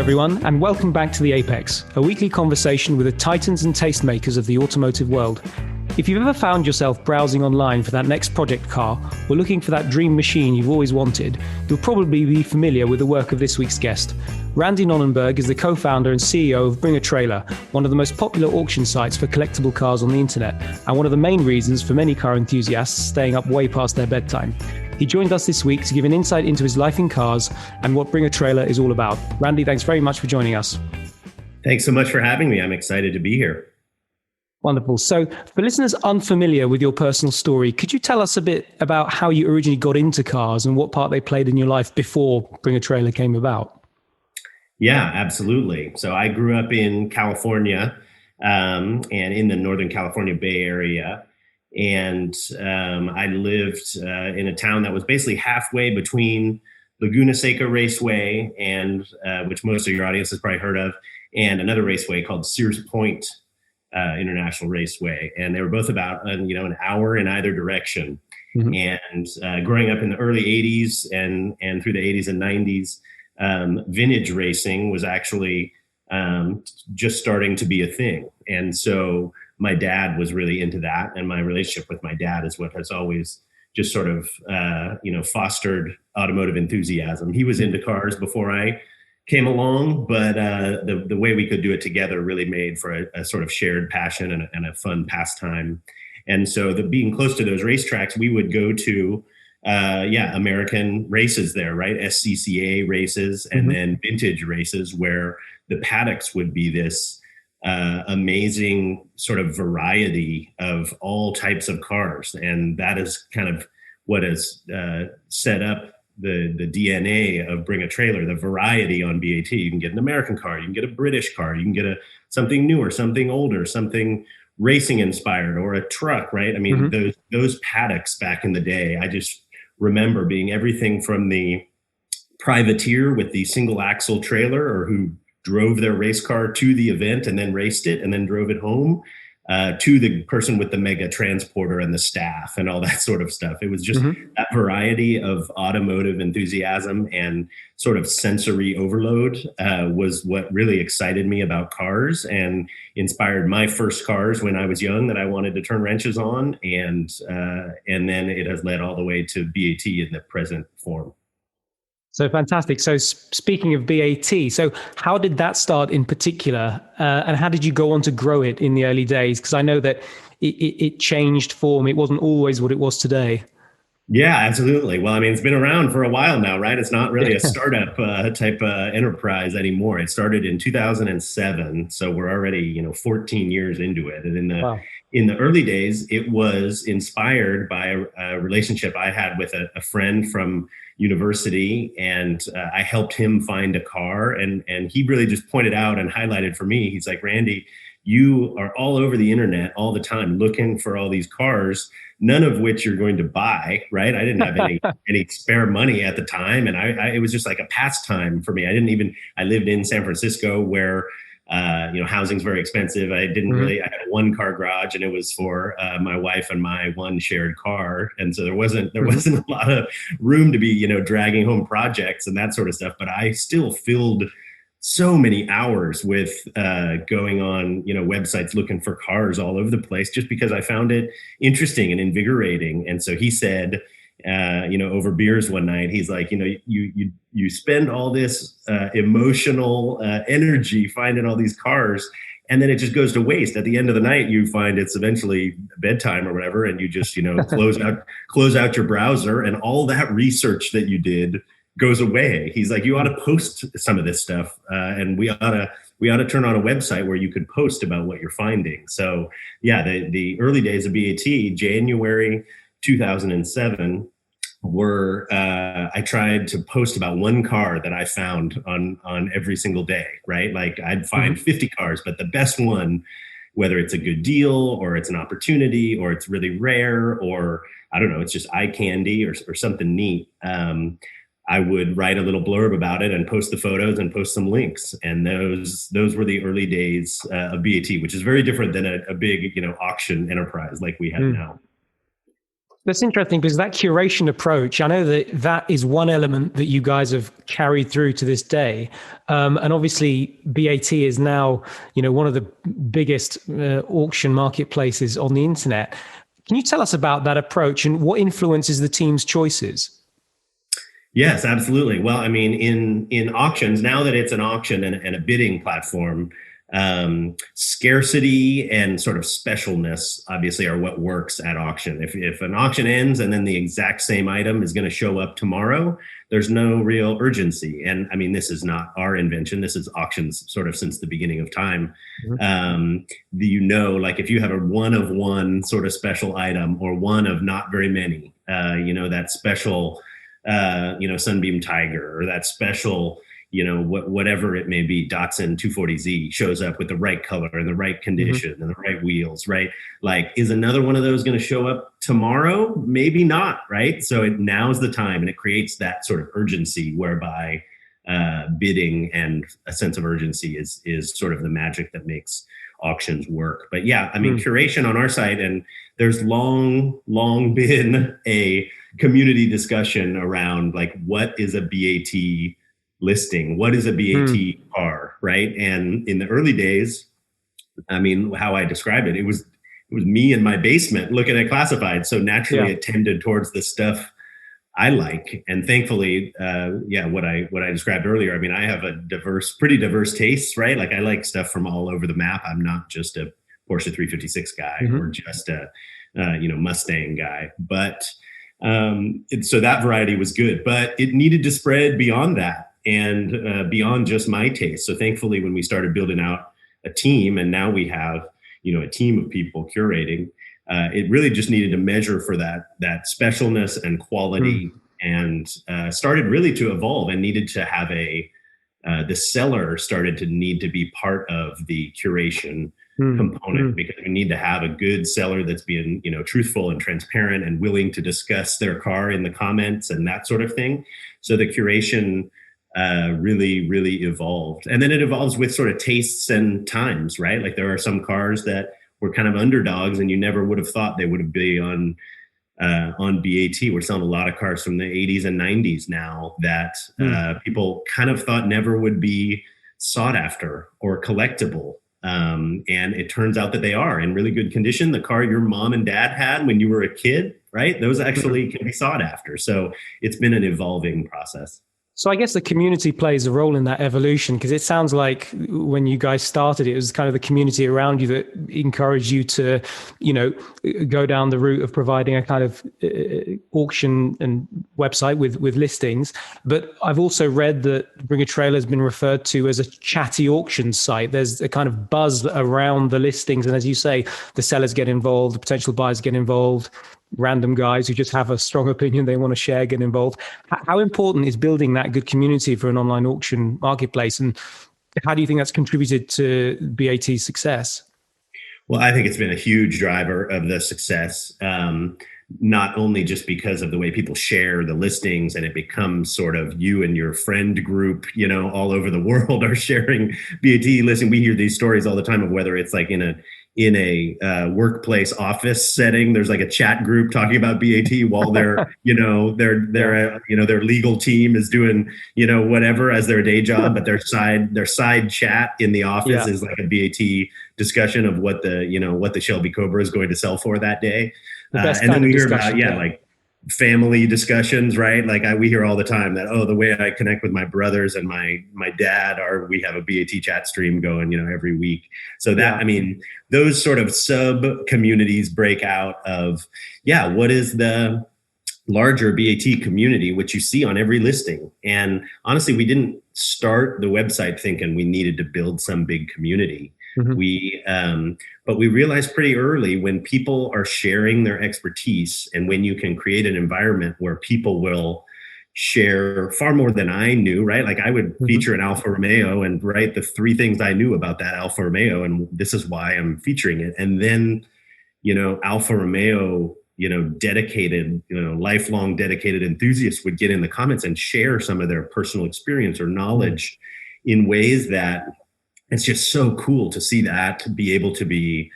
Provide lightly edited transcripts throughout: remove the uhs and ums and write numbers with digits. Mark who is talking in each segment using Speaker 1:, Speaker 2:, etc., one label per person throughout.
Speaker 1: everyone, and welcome back to The Apex, a weekly conversation with the titans and tastemakers of the automotive world. If you've ever found yourself browsing online for that next project car or looking for that dream machine you've always wanted, you'll probably be familiar with the work of this week's guest. Randy Nonnenberg is the co-founder and CEO of Bring a Trailer, one of the most popular auction sites for collectible cars on the internet, and one of the main reasons for many car enthusiasts staying up way past their bedtime. He joined us this week to give an insight into his life in cars and what Bring a Trailer is all about. Randy, thanks very much for joining us.
Speaker 2: Thanks so much for having me. I'm excited to be here.
Speaker 1: Wonderful. So for listeners unfamiliar with your personal story, could you tell us a bit about how you originally got into cars and what part they played in your life before Bring a Trailer came about?
Speaker 2: Yeah, absolutely. So I grew up in California and in the Northern California Bay Area. And I lived in a town that was basically halfway between Laguna Seca Raceway and which most of your audience has probably heard of, and another raceway called Sears Point International Raceway. And they were both about an hour in either direction. Mm-hmm. And growing up in the early 80s and through the 80s and 90s, vintage racing was actually just starting to be a thing. And so my dad was really into that, and my relationship with my dad is what has always just sort of, fostered automotive enthusiasm. He was into cars before I came along, but the way we could do it together really made for a sort of shared passion and a fun pastime. And so being close to those racetracks, we would go to, American races there, right? SCCA races, and then vintage races where the paddocks would be this amazing sort of variety of all types of cars. And that is kind of what has set up the DNA of Bring a Trailer, the variety on BAT. You can get an American car, you can get a British car, you can get something newer, something older, something racing inspired, or a truck, right? I mean, those paddocks back in the day, I just remember being everything from the privateer with the single axle trailer, or who drove their race car to the event and then raced it and then drove it home, to the person with the mega transporter and the staff and all that sort of stuff. It was just that variety of automotive enthusiasm and sort of sensory overload was what really excited me about cars and inspired my first cars when I was young that I wanted to turn wrenches on. And then it has led all the way to BAT in the present form.
Speaker 1: So fantastic. So speaking of BAT, so how did that start in particular? And how did you go on to grow it in the early days? Because I know that it changed form. It wasn't always what it was today.
Speaker 2: Yeah, absolutely. Well, I mean, it's been around for a while now, right? It's not really a startup type enterprise anymore. It started in 2007. So we're already, 14 years into it. And in the early days, it was inspired by a relationship I had with a friend from university, and I helped him find a car, and he really just pointed out and highlighted for me. He's like, Randy, you are all over the internet all the time looking for all these cars, none of which you're going to buy, right? I didn't have any spare money at the time, and it was just like a pastime for me. I lived in San Francisco where housing's very expensive. I had a one car garage, and it was for my wife and my one shared car. And so there wasn't a lot of room to be, dragging home projects and that sort of stuff. But I still filled so many hours with going on, websites looking for cars all over the place, just because I found it interesting and invigorating. And so he said, over beers one night, he's like, you spend all this emotional energy finding all these cars, and then it just goes to waste. At the end of the night, you find it's eventually bedtime or whatever, and you just, close out your browser, and all that research that you did goes away. He's like, you ought to post some of this stuff, and we ought to turn on a website where you could post about what you're finding. So yeah, the early days of BAT, January 2007, I tried to post about one car that I found on every single day, right? Like I'd find 50 cars, but the best one, whether it's a good deal or it's an opportunity or it's really rare, or I don't know, it's just eye candy or something neat. I would write a little blurb about it and post the photos and post some links. And those were the early days of BAT, which is very different than a big, auction enterprise like we have now.
Speaker 1: That's interesting because that curation approach, I know that that is one element that you guys have carried through to this day. And obviously BAT is now, one of the biggest auction marketplaces on the internet. Can you tell us about that approach and what influences the team's choices?
Speaker 2: Yes, absolutely. Well, I mean, in auctions, now that it's an auction and a bidding platform, scarcity and sort of specialness obviously are what works at auction. If an auction ends and then the exact same item is going to show up tomorrow, there's no real urgency. And I mean, this is not our invention. This is auctions sort of since the beginning of time. Like if you have a one of one sort of special item or one of not very many, that special Sunbeam Tiger or that special, whatever it may be, Datsun 240Z shows up with the right color and the right condition and the right wheels, right? Like, is another one of those going to show up tomorrow? Maybe not, right? So now's the time, and it creates that sort of urgency whereby bidding and a sense of urgency is sort of the magic that makes auctions work. But yeah, I mean, curation on our site, and there's long been a community discussion around like, what is a BAT listing? What is a BAT car, right? And in the early days, I mean, how I described it, it was me in my basement looking at classifieds. So naturally it tended towards the stuff I like. And thankfully, what I described earlier, I mean, I have a pretty diverse tastes, right? Like I like stuff from all over the map. I'm not just a Porsche 356 guy or just a, Mustang guy, but so that variety was good, but it needed to spread beyond that and beyond just my taste. So thankfully, when we started building out a team, and now we have, a team of people curating, it really just needed to measure for that specialness and quality, and started really to evolve and needed to have the seller started to need to be part of the curation component, because we need to have a good seller that's being, truthful and transparent and willing to discuss their car in the comments and that sort of thing. So the curation really, really evolved. And then it evolves with sort of tastes and times, right? Like there are some cars that were kind of underdogs and you never would have thought they would be on BAT. We're selling a lot of cars from the 80s and 90s now that people kind of thought never would be sought after or collectible. And it turns out that they are in really good condition. The car your mom and dad had when you were a kid, right? Those actually can be sought after. So it's been an evolving process.
Speaker 1: So I guess the community plays a role in that evolution, because it sounds like when you guys started, it was kind of the community around you that encouraged you to, go down the route of providing a kind of auction and website with listings. But I've also read that Bring a Trailer has been referred to as a chatty auction site. There's a kind of buzz around the listings. And as you say, the sellers get involved, the potential buyers get involved, random guys who just have a strong opinion they want to share get involved. How important is building that good community for an online auction marketplace, and how do you think that's contributed to BAT's success?
Speaker 2: Well, I think it's been a huge driver of the success, not only just because of the way people share the listings and it becomes sort of you and your friend group, all over the world are sharing BAT listing. We hear these stories all the time of whether it's like in a workplace office setting, there's like a chat group talking about BAT while their legal team is doing, whatever as their day job, but their side chat in the office is like a BAT discussion of what the Shelby Cobra is going to sell for that day. And then we hear about, like family discussions, right? Like we hear all the time that, the way I connect with my brothers and my dad we have a BAT chat stream going, every week. So that, I mean, those sort of sub communities break out of, what is the larger BAT community, which you see on every listing. And honestly, we didn't start the website thinking we needed to build some big community. But we realized pretty early, when people are sharing their expertise and when you can create an environment where people will share far more than I knew, right? Like I would feature an Alfa Romeo and write the 3 things I knew about that Alfa Romeo, and this is why I'm featuring it. And then, Alfa Romeo, dedicated, lifelong dedicated enthusiasts would get in the comments and share some of their personal experience or knowledge in ways that it's just so cool to see that be able to be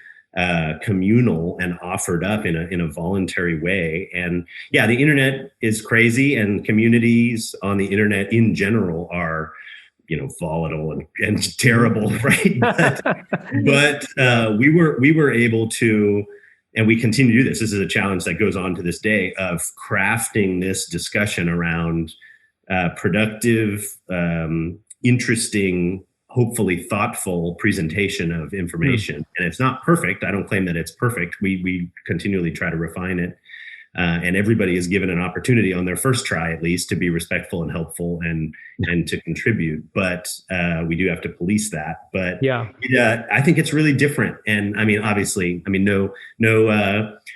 Speaker 2: communal and offered up in a voluntary way. And yeah, the internet is crazy, and communities on the internet in general are, volatile and terrible, right? But we were able to, and we continue to do this. This is a challenge that goes on to this day, of crafting this discussion around productive, interesting, hopefully thoughtful presentation of information. And it's not perfect. I don't claim that it's perfect. We continually try to refine it. And everybody is given an opportunity on their first try, at least, to be respectful and helpful and to contribute. But we do have to police that. But I think it's really different. And I mean, obviously, no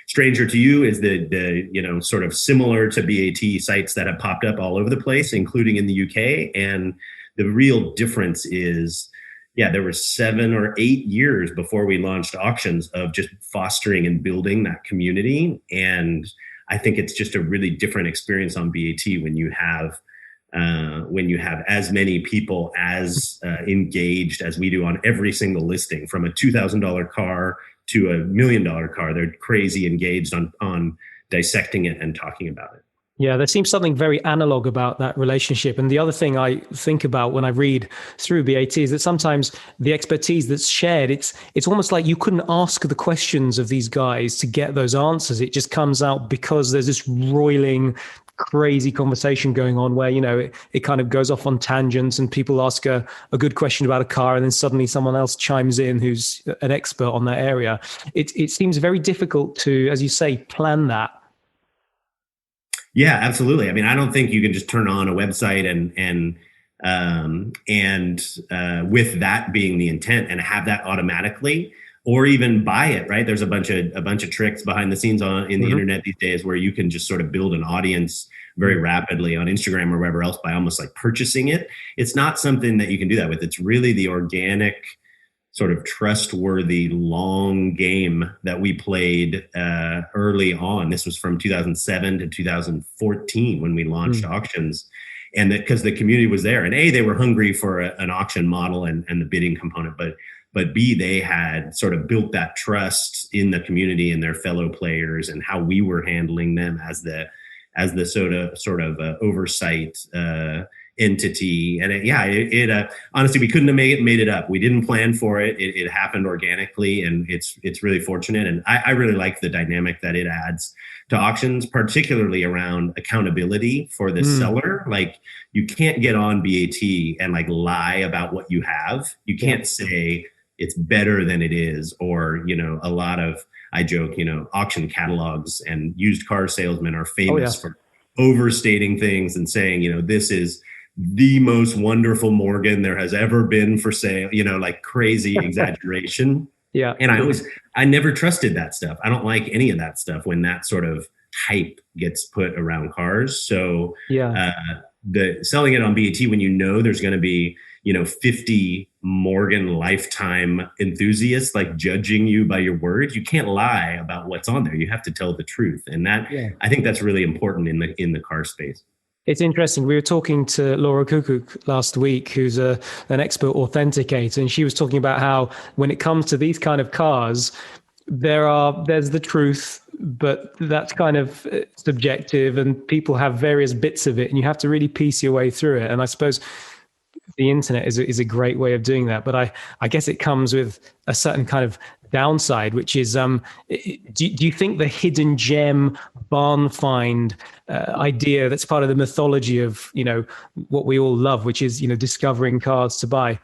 Speaker 2: stranger to you is the sort of similar to BAT sites that have popped up all over the place, including in the UK. And the real difference is, there were 7 or 8 years before we launched auctions of just fostering and building that community. And I think it's just a really different experience on BAT when you have as many people as engaged as we do on every single listing, from a $2,000 car to a $1 million car. They're crazy engaged on dissecting it and talking about it.
Speaker 1: Yeah, there seems something very analog about that relationship. And the other thing I think about when I read through BAT is that sometimes the expertise that's shared, it's almost like you couldn't ask the questions of these guys to get those answers. It just comes out because there's this roiling, crazy conversation going on where, it kind of goes off on tangents, and people ask a good question about a car, and then suddenly someone else chimes in who's an expert on that area. It seems very difficult to, as you say, plan that.
Speaker 2: Yeah, absolutely. I mean, I don't think you can just turn on a website and with that being the intent and have that automatically, or even buy it, right? There's a bunch of tricks behind the scenes in the internet these days where you can just sort of build an audience very rapidly on Instagram or wherever else by almost like purchasing it. It's not something that you can do that with. It's really the organic, sort of trustworthy long game that we played early on. This was from 2007 to 2014 when we launched auctions, and because the community was there, and they were hungry for an auction model and the bidding component, but B, they had sort of built that trust in the community and their fellow players, and how we were handling them as the sort of oversight entity. And honestly, we couldn't have made it up. We didn't plan for it. It happened organically, and it's really fortunate. And I really like the dynamic that it adds to auctions, particularly around accountability for the seller. Like, you can't get on BAT and like lie about what you have. You can't say it's better than it is, or, a lot of, I joke, auction catalogs and used car salesmen are famous for overstating things and saying, this is the most wonderful Morgan there has ever been for sale, like crazy exaggeration. And I never trusted that stuff. I don't like any of that stuff when that sort of hype gets put around cars. So the selling it on BAT when there's going to be 50 Morgan lifetime enthusiasts like judging you by your word, you can't lie about what's on there. You have to tell the truth, and that I think that's really important in the car space.
Speaker 1: It's interesting. We were talking to Laura Kukuk last week, who's an expert authenticator, and she was talking about how when it comes to these kind of cars, there's the truth, but that's kind of subjective, and people have various bits of it, and you have to really piece your way through it. And I suppose the internet is a great way of doing that, but I guess it comes with a certain kind of downside, which is do you think the hidden gem barn find idea that's part of the mythology of what we all love, which is discovering cars to buy,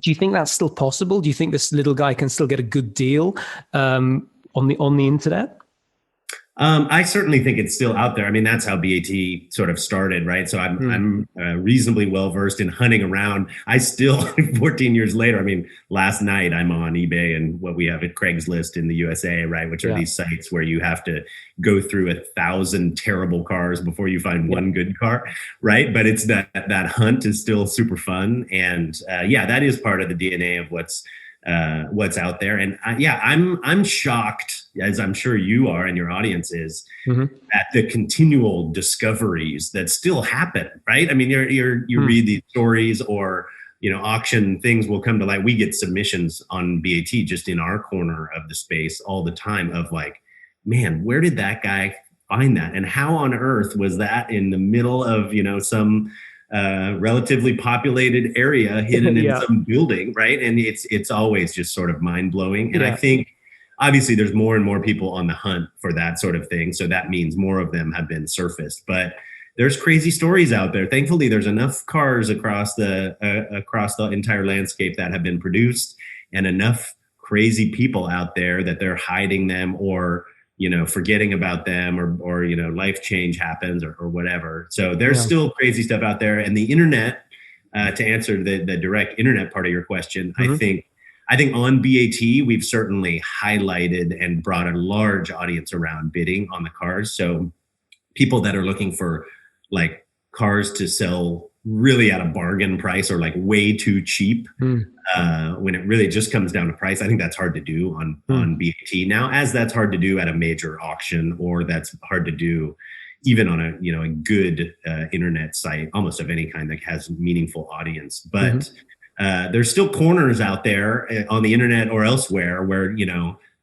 Speaker 1: do you think that's still possible? Do you think this little guy can still get a good deal on the internet?
Speaker 2: I certainly think it's still out there. I mean, that's how BAT sort of started, right? So I'm reasonably well versed in hunting around. I still, 14 years later, I mean, last night I'm on eBay and what we have at Craigslist in the USA, right? Which are these sites where you have to go through 1,000 terrible cars before you find one good car, right? But it's that hunt is still super fun, and that is part of the DNA of what's out there. And I'm shocked, as I'm sure you are and your audience is, at the continual discoveries that still happen, right? I mean, you read these stories or auction things will come to light. We get submissions on BAT just in our corner of the space all the time of like, man, where did that guy find that? And how on earth was that in the middle of, some relatively populated area hidden in some building, right? And it's always just sort of mind blowing. And I think obviously there's more and more people on the hunt for that sort of thing. So that means more of them have been surfaced. But there's crazy stories out there. Thankfully, there's enough cars across the entire landscape that have been produced, and enough crazy people out there that they're hiding them or forgetting about them, or life change happens or whatever. So there's still crazy stuff out there. And the internet, to answer the direct internet part of your question, I think on BAT, we've certainly highlighted and brought a large audience around bidding on the cars. So people that are looking for like cars to sell really at a bargain price or like way too cheap, when it really just comes down to price. I think that's hard to do on BAT now, as that's hard to do at a major auction, or that's hard to do even on a good internet site, almost of any kind that has meaningful audience. But there's still corners out there on the internet or elsewhere where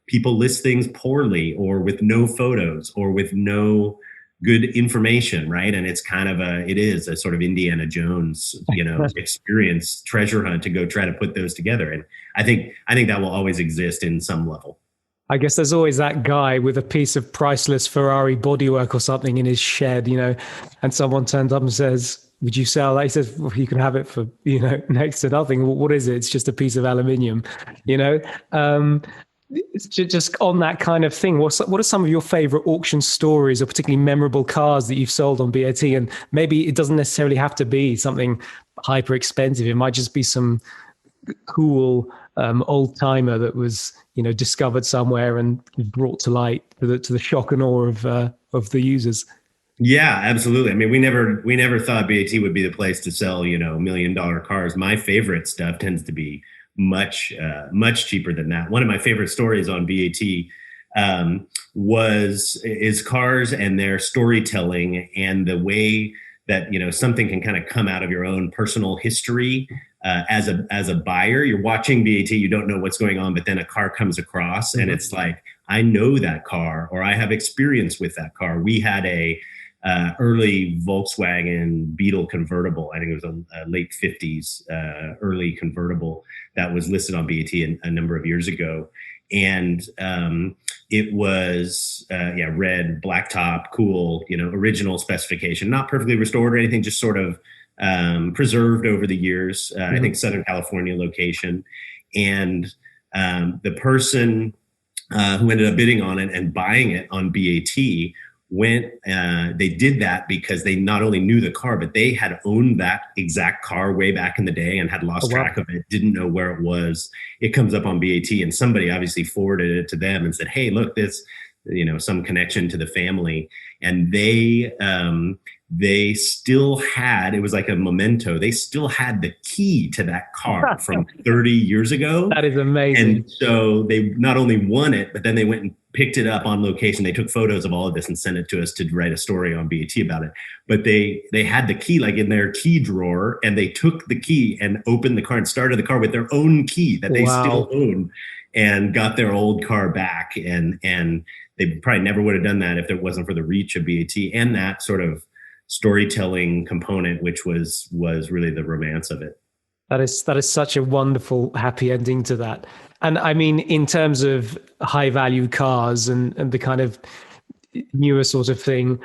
Speaker 2: people list things poorly, or with no photos, or with no good information, right? And it's kind of it is a sort of Indiana Jones, experience, treasure hunt to go try to put those together. And I think that will always exist in some level.
Speaker 1: I guess there's always that guy with a piece of priceless Ferrari bodywork or something in his shed, and someone turns up and says, "Would you sell that?" He says, "Well, you can have it for, next to nothing." Well, what is it? It's just a piece of aluminium, It's just on that kind of thing. What are some of your favorite auction stories, or particularly memorable cars that you've sold on BAT? And maybe it doesn't necessarily have to be something hyper expensive. It might just be some cool old timer that was, discovered somewhere and brought to light to the shock and awe of the users.
Speaker 2: Yeah, absolutely. I mean, we never thought BAT would be the place to sell, $1 million cars. My favorite stuff tends to be much cheaper than that. One of my favorite stories on BAT is cars and their storytelling, and the way that something can kind of come out of your own personal history as a buyer. You're watching BAT, you don't know what's going on, but then a car comes across, and it's like, I know that car, or I have experience with that car. We had a early Volkswagen Beetle convertible. I think it was a late 50s early convertible that was listed on BAT a number of years ago. And it was red, black top, cool, original specification, not perfectly restored or anything, just sort of preserved over the years. I think Southern California location. And the person who ended up bidding on it and buying it on BAT they did that because they not only knew the car, but they had owned that exact car way back in the day and had lost track of it, didn't know where it was. It comes up on BAT, and somebody obviously forwarded it to them and said, "Hey, look, this, some connection to the family." And they still had, it was like a memento, they still had the key to that car from 30 years ago.
Speaker 1: That is amazing.
Speaker 2: And so they not only won it, but then they went and picked it up on location. They took photos of all of this and sent it to us to write a story on BAT about it. But they had the key like in their key drawer, and they took the key and opened the car and started the car with their own key that they still own, and got their old car back. And they probably never would have done that if it wasn't for the reach of BAT and that sort of storytelling component, which was really the romance of it.
Speaker 1: That is such a wonderful happy ending to that. And I mean, in terms of high value cars and the kind of newer sort of thing,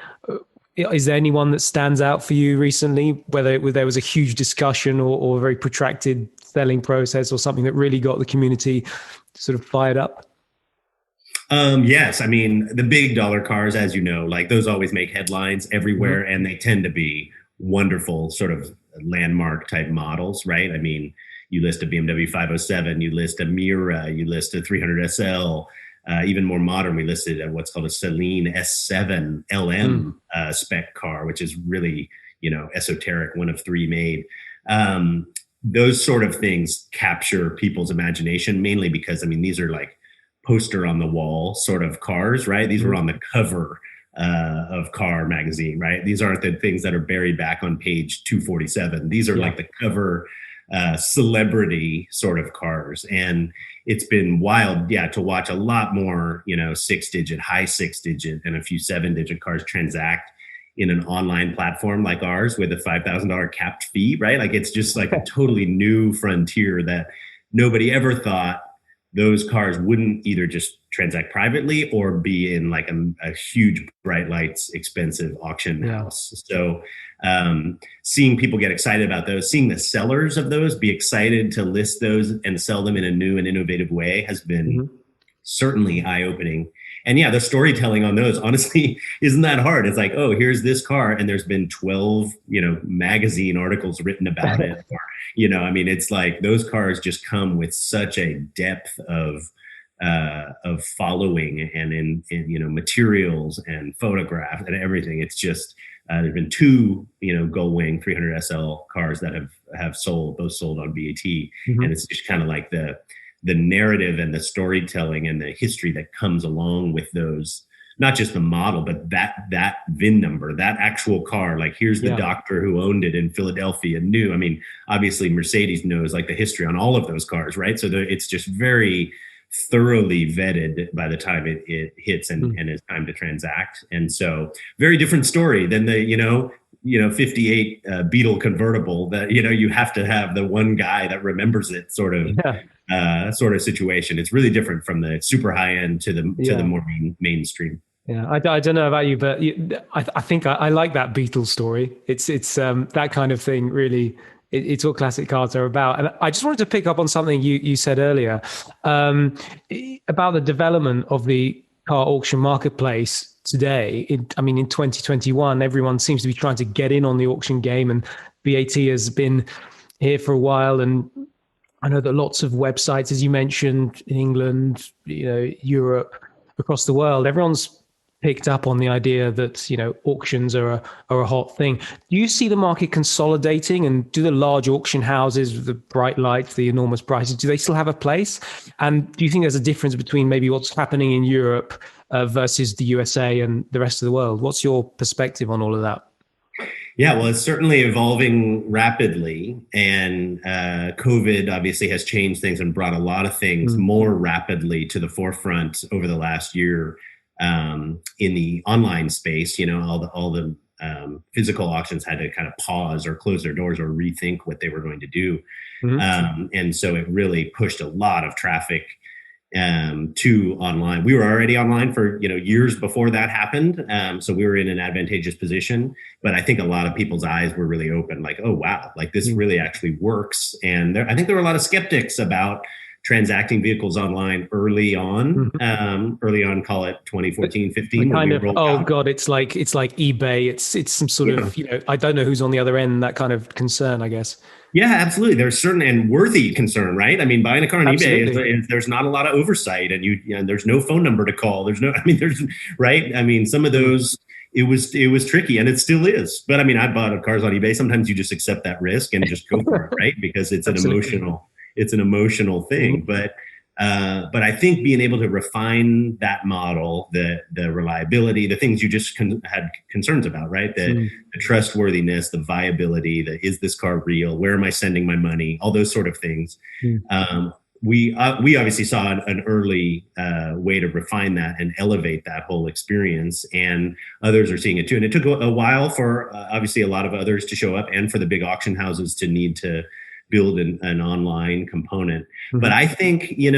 Speaker 1: is there anyone that stands out for you recently, whether there was a huge discussion or a very protracted selling process, or something that really got the community sort of fired up?
Speaker 2: Yes. I mean, the big dollar cars, as you know, like those always make headlines everywhere, and they tend to be wonderful sort of landmark type models, right? I mean, you list a BMW 507, you list a Mira, you list a 300 SL, even more modern, we listed what's called a Celine S7 LM spec car, which is really, esoteric, one of three made. Those sort of things capture people's imagination, mainly because, I mean, these are like poster on the wall sort of cars, right? These were on the cover of Car magazine, right? These aren't the things that are buried back on page 247. These are like the cover celebrity sort of cars. And it's been wild, to watch a lot more, high 6-digit and a few 7-digit cars transact in an online platform like ours with a $5,000 capped fee, right? Like it's just like a totally new frontier that nobody ever thought those cars wouldn't either just transact privately or be in like a huge bright lights, expensive auction house. So seeing people get excited about those, seeing the sellers of those be excited to list those and sell them in a new and innovative way has been certainly eye-opening. And the storytelling on those honestly isn't that hard. It's like, oh, here's this car, and there's been 12, magazine articles written about it. Or, it's like those cars just come with such a depth of following and in materials and photographs and everything. It's just there's been 2 Gullwing 300 SL cars that have sold, both sold on BAT, and it's just kind of like the narrative and the storytelling and the history that comes along with those, not just the model, but that VIN number, that actual car. Like, here's the doctor who owned it in Philadelphia knew. I mean, obviously Mercedes knows like the history on all of those cars, right? So it's just very thoroughly vetted by the time it hits and it's time to transact. And so very different story than the, 58 Beetle convertible that, you have to have the one guy that remembers it sort of situation. It's really different from the super high end to the more mainstream.
Speaker 1: Yeah, I don't know about you, but I think I like that Beetle story. It's that kind of thing. Really, it's what classic cars are about. And I just wanted to pick up on something you said earlier about the development of the car auction marketplace today. In 2021, everyone seems to be trying to get in on the auction game, and BAT has been here for a while. And I know that lots of websites, as you mentioned, in England, Europe, across the world, everyone's picked up on the idea that, auctions are a hot thing. Do you see the market consolidating, and do the large auction houses with the bright lights, the enormous prices, do they still have a place? And do you think there's a difference between maybe what's happening in Europe versus the USA and the rest of the world? What's your perspective on all of that?
Speaker 2: Yeah, well, it's certainly evolving rapidly, and COVID obviously has changed things and brought a lot of things more rapidly to the forefront over the last year in the online space. All the physical auctions had to kind of pause or close their doors or rethink what they were going to do, and so it really pushed a lot of traffic to online. We were already online for years before that happened, so we were in an advantageous position. But I think a lot of people's eyes were really open, like, oh wow, like this really actually works. And I think there were a lot of skeptics about transacting vehicles online early on. Call it 2014, 15.
Speaker 1: God, it's like eBay. It's some sort of I don't know who's on the other end. That kind of concern, I guess.
Speaker 2: Yeah, absolutely. There's certain and worthy concern, right? I mean, buying a car on eBay there's not a lot of oversight, and there's no phone number to call. There's right. I mean, some of those it was tricky, and it still is. But I mean, I bought cars on eBay. Sometimes you just accept that risk and just go for it, right? Because it's an emotional thing. But I think being able to refine that model, the reliability, the things you just had concerns about, right? The trustworthiness, the viability, is this car real? Where am I sending my money? All those sort of things. We obviously saw an early way to refine that and elevate that whole experience, and others are seeing it too. And it took a while for obviously a lot of others to show up, and for the big auction houses to need to build an online component. But I think, the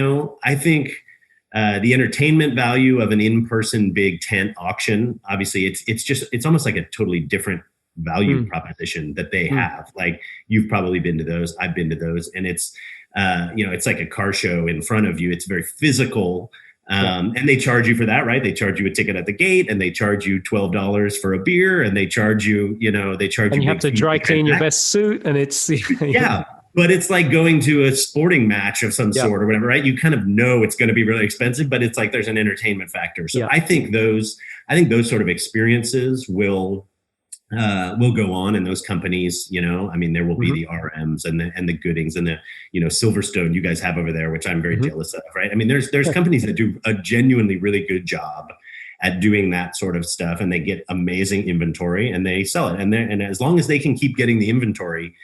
Speaker 2: entertainment value of an in-person big tent auction, obviously it's almost like a totally different value proposition that they have. Like, you've probably been to those, I've been to those, and it's, it's like a car show in front of you. It's very physical. And they charge you for that, right? They charge you a ticket at the gate, and they charge you $12 for a beer, and they charge you, and
Speaker 1: you have to dry clean your best suit, and it's
Speaker 2: but it's like going to a sporting match of some sort or whatever, right? You kind of know it's going to be really expensive, but it's like there's an entertainment factor. So I think those sort of experiences will go on in those companies. There will be the RMs and the Goodings and the Silverstone you guys have over there, which I'm very jealous of, right? I mean, there's companies that do a genuinely really good job at doing that sort of stuff, and they get amazing inventory and they sell it, and as long as they can keep getting the inventory,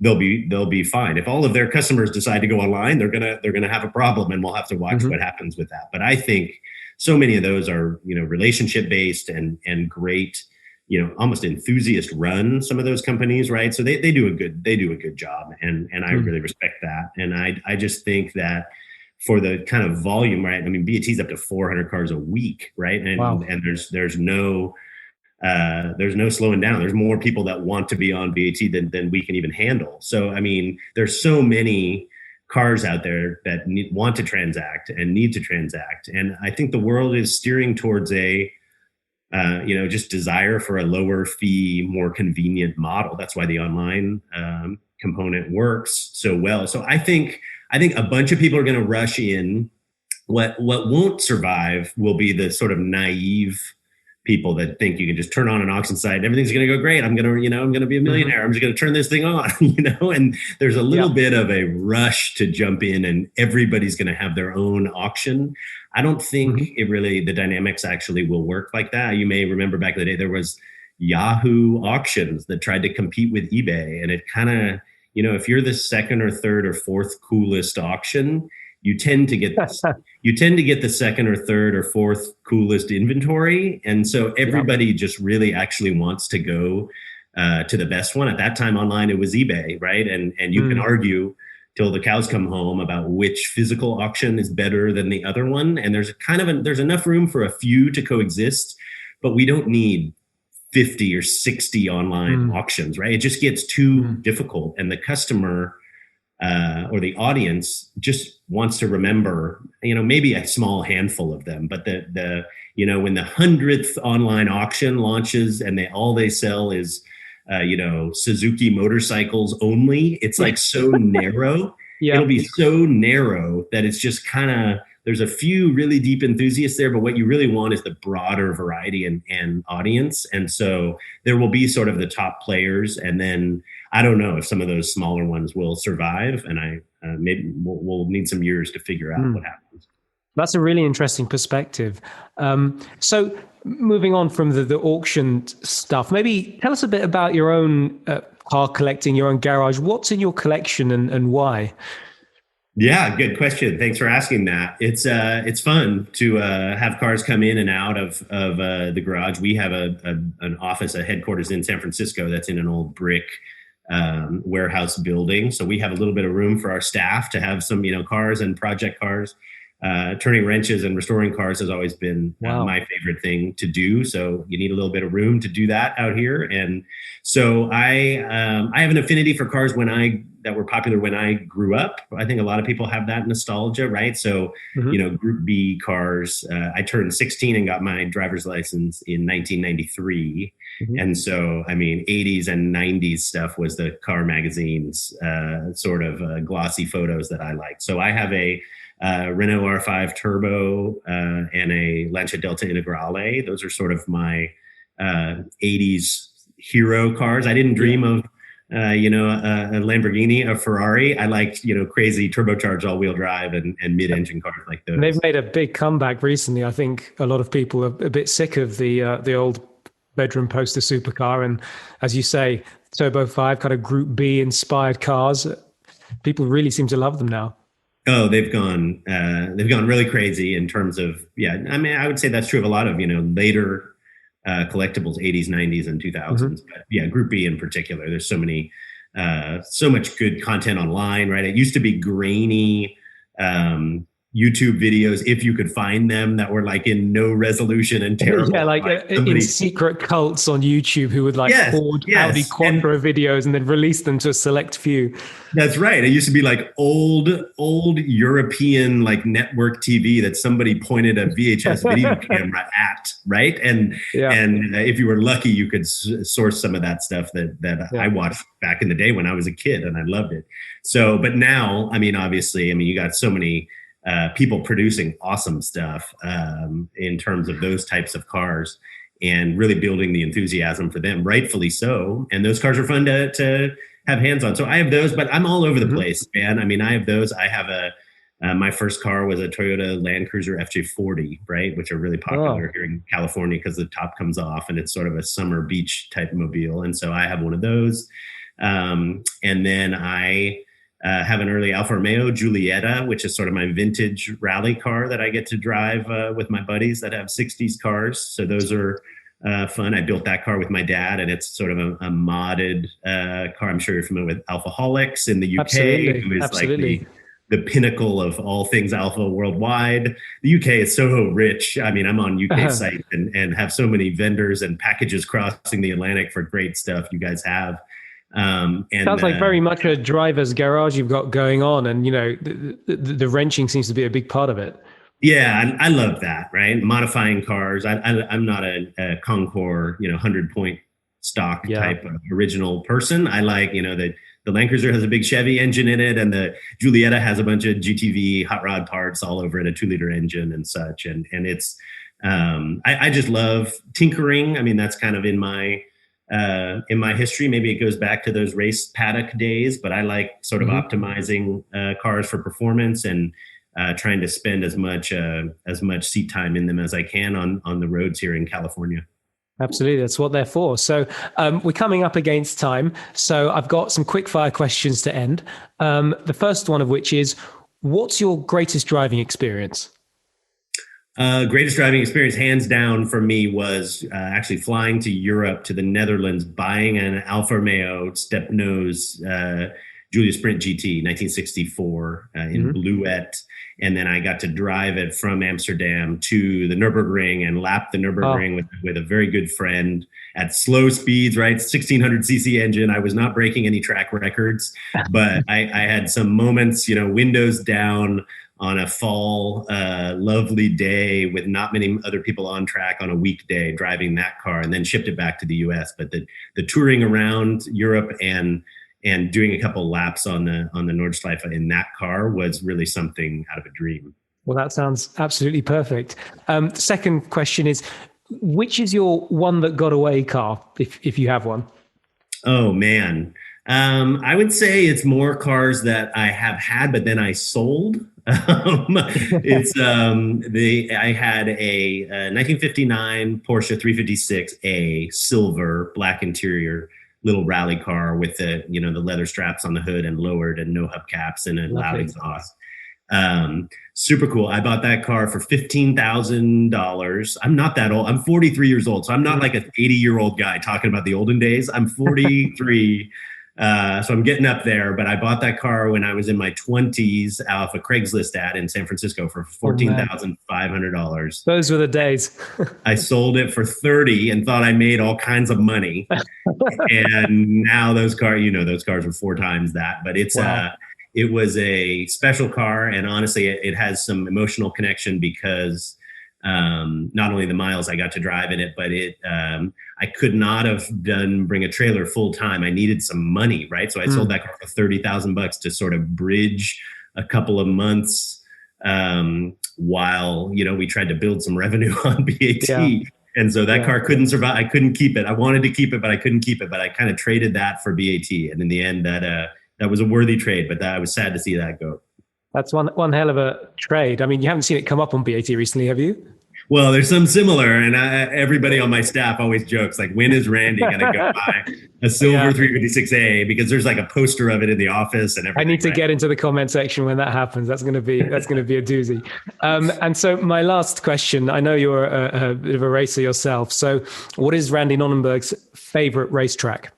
Speaker 2: they'll be fine. If all of their customers decide to go online, they're gonna have a problem, and we'll have to watch what happens with that. But I think so many of those are, relationship based and great, almost enthusiast run, some of those companies, right? So they do a good job, and I really respect that. And I just think that for the kind of volume, right? I mean, BAT's up to 400 cars a week, right? And
Speaker 1: Wow.
Speaker 2: and there's no slowing down. There's more people that want to be on BAT than we can even handle. So, I mean, there's so many cars out there that want to transact and need to transact. And I think the world is steering towards a, just desire for a lower fee, more convenient model. That's why the online component works so well. So I think a bunch of people are going to rush in. What won't survive will be the sort of naive people that think you can just turn on an auction site and everything's going to go great. I'm going to be a millionaire. I'm just going to turn this thing on, and there's a little bit of a rush to jump in and everybody's going to have their own auction. I don't think the dynamics actually will work like that. You may remember back in the day, there was Yahoo auctions that tried to compete with eBay, and it kind of, if you're the second or third or fourth coolest auction, you tend to get the second or third or fourth coolest inventory. And so everybody just really actually wants to go to the best one. At that time online, it was eBay, right? And you can argue till the cows come home about which physical auction is better than the other one. And there's there's enough room for a few to coexist, but we don't need 50 or 60 online auctions, right? It just gets too difficult. And the customer or the audience just wants to remember, maybe a small handful of them, but when the 100th online auction launches and all they sell is, Suzuki motorcycles only, it's like so narrow. It'll be so narrow that it's just kind of, there's a few really deep enthusiasts there, but what you really want is the broader variety and audience. And so there will be sort of the top players, and then I don't know if some of those smaller ones will survive, and maybe we'll need some years to figure out what happens.
Speaker 1: That's a really interesting perspective. So moving on from the auction stuff, maybe tell us a bit about your own car collecting, your own garage. What's in your collection and why?
Speaker 2: Yeah, good question. Thanks for asking that. It's fun to have cars come in and out of the garage. We have an office, a headquarters in San Francisco that's in an old brick warehouse building. So we have a little bit of room for our staff to have some, cars and project cars. Turning wrenches and restoring cars has always been my favorite thing to do. So you need a little bit of room to do that out here. And so I have an affinity for cars that were popular when I grew up. I think a lot of people have that nostalgia, right? So, Group B cars. I turned 16 and got my driver's license in 1993. And so, 80s and 90s stuff was the car magazines, sort of glossy photos that I liked. So I have a Renault R5 Turbo and a Lancia Delta Integrale. Those are sort of my 80s hero cars. I didn't dream of, a Lamborghini, a Ferrari. I liked, crazy turbocharged all-wheel drive and mid-engine cars like those.
Speaker 1: And they've made a big comeback recently. I think a lot of people are a bit sick of the old bedroom poster supercar. And as you say, Turbo 5 kind of Group B inspired cars. People really seem to love them now.
Speaker 2: Oh, they've gone really crazy in terms of, I would say that's true of a lot of, later collectibles, 80s, 90s, and 2000s. But Group B in particular, there's so much good content online, right? It used to be grainy YouTube videos, if you could find them, that were like in no resolution and terrible.
Speaker 1: Yeah, in secret cults on YouTube who would hoard Audi Quattro videos and then release them to a select few.
Speaker 2: That's right. It used to be like old European network TV that somebody pointed a VHS video camera at, right? And if you were lucky, you could source some of that stuff that I watched back in the day when I was a kid, and I loved it. So, but now, obviously, you got so many people producing awesome stuff in terms of those types of cars, and really building the enthusiasm for them, rightfully so. And those cars are fun to have hands on. So I have those, but I'm all over the place, man. I have those. I have my first car was a Toyota Land Cruiser FJ40, right? Which are really popular here in California because the top comes off and it's sort of a summer beach type mobile. And so I have one of those. And then I have an early Alfa Romeo Giulietta, which is sort of my vintage rally car that I get to drive with my buddies that have 60s cars. So those are fun. I built that car with my dad, and it's sort of a modded car. I'm sure you're familiar with Alfaholics in the UK,
Speaker 1: Absolutely.
Speaker 2: who is
Speaker 1: Absolutely.
Speaker 2: like the pinnacle of all things Alpha worldwide. The UK is so rich. I mean, I'm on UK sites and have so many vendors and packages crossing the Atlantic for great stuff you guys have. And
Speaker 1: sounds like very much a driver's garage you've got going on, and the wrenching seems to be a big part of it.
Speaker 2: Yeah, I love that, right? Modifying cars. I'm not a Concours, 100-point stock type of original person. I like, the Land Cruiser has a big Chevy engine in it, and the Giulietta has a bunch of GTV hot rod parts all over it, a 2-liter engine and such. And it's, I just love tinkering. I mean, that's kind of in my history. Maybe it goes back to those race paddock days, but I like sort of optimizing cars for performance and trying to spend as much seat time in them as I can on the roads here in California.
Speaker 1: Absolutely. That's what they're for. So we're coming up against time. So I've got some quick fire questions to end. The first one of which is, what's your greatest driving experience?
Speaker 2: Greatest driving experience, hands down, for me was actually flying to Europe, to the Netherlands, buying an Alfa Romeo step nose Giulia Sprint GT 1964 in Bluette. And then I got to drive it from Amsterdam to the Nürburgring and lap the Nürburgring with a very good friend at slow speeds, right? 1600cc engine. I was not breaking any track records, but I had some moments, windows down on a fall, lovely day with not many other people on track on a weekday, driving that car, and then shipped it back to the US. But the touring around Europe and doing a couple laps on the Nordschleife in that car was really something out of a dream.
Speaker 1: Well, that sounds absolutely perfect. Second question is, which is your one that got away car, if you have one?
Speaker 2: Oh, man. I would say it's more cars that I have had, but then I sold. I had a 1959 Porsche 356A silver black interior little rally car with the leather straps on the hood and lowered and no hubcaps and a loud exhaust. Super cool. I bought that car for $15,000. I'm not that old. I'm 43 years old. So I'm not like an 80-year-old guy talking about the olden days. I'm 43. So I'm getting up there, but I bought that car when I was in my 20s off a Craigslist ad in San Francisco for $14,500.
Speaker 1: Those were the days.
Speaker 2: I sold it for 30 and thought I made all kinds of money. And now those cars, those cars were 4 times that, but it's it was a special car. And honestly, it has some emotional connection because not only the miles I got to drive in it, but I could not have bring a trailer full time. I needed some money, right? So I sold that car for $30,000 to sort of bridge a couple of months while, we tried to build some revenue on BAT. Yeah. And so that car couldn't survive. I couldn't keep it. I wanted to keep it, but I couldn't keep it. But I kind of traded that for BAT. And in the end, that was a worthy trade, but I was sad to see that go.
Speaker 1: That's one hell of a trade. I mean, you haven't seen it come up on BAT recently, have you?
Speaker 2: Well, there's some similar, and everybody on my staff always jokes, like, when is Randy going to go buy a silver 356A? Because there's like a poster of it in the office and everything.
Speaker 1: I need to get into the comment section when that happens. That's going to be a doozy. And so my last question, I know you're a bit of a racer yourself. So what is Randy Nonnenberg's favorite racetrack?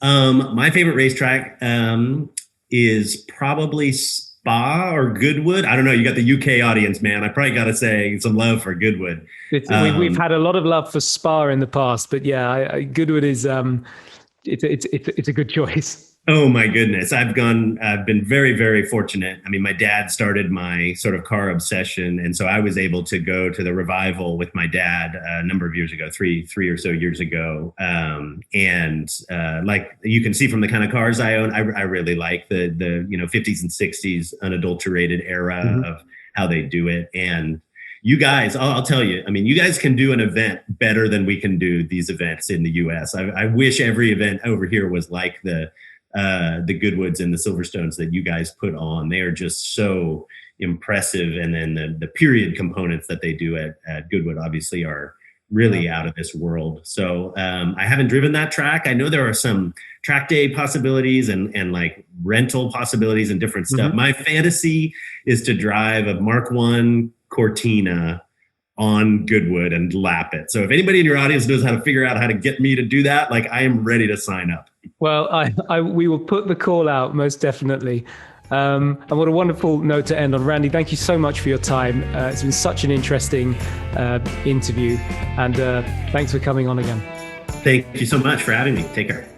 Speaker 2: My favorite racetrack is probably Spa or Goodwood. I don't know. You got the UK audience, man. I probably got to say some love for Goodwood.
Speaker 1: We've had a lot of love for Spa in the past, but yeah, Goodwood is it's a good choice.
Speaker 2: Oh my goodness. I've been very, very fortunate. I mean, my dad started my sort of car obsession. And so I was able to go to the revival with my dad a number of years ago, three or so years ago. Like you can see from the kind of cars I own, I really like the 50s and 60s unadulterated era of how they do it. And you guys, I'll tell you, I mean, you guys can do an event better than we can do these events in the US. I wish every event over here was like the Goodwoods and the Silverstones that you guys put on. They are just so impressive. And then the period components that they do at Goodwood obviously are really out of this world. So I haven't driven that track. I know there are some track day possibilities and like rental possibilities and different stuff. My fantasy is to drive a Mark I Cortina on Goodwood and lap it. So if anybody in your audience knows how to figure out how to get me to do that, like, I am ready to sign up.
Speaker 1: Well, we will put the call out, most definitely. And what a wonderful note to end on. Randy, thank you so much for your time. It's been such an interesting interview, and thanks for coming on again.
Speaker 2: Thank you so much for having me. Take care.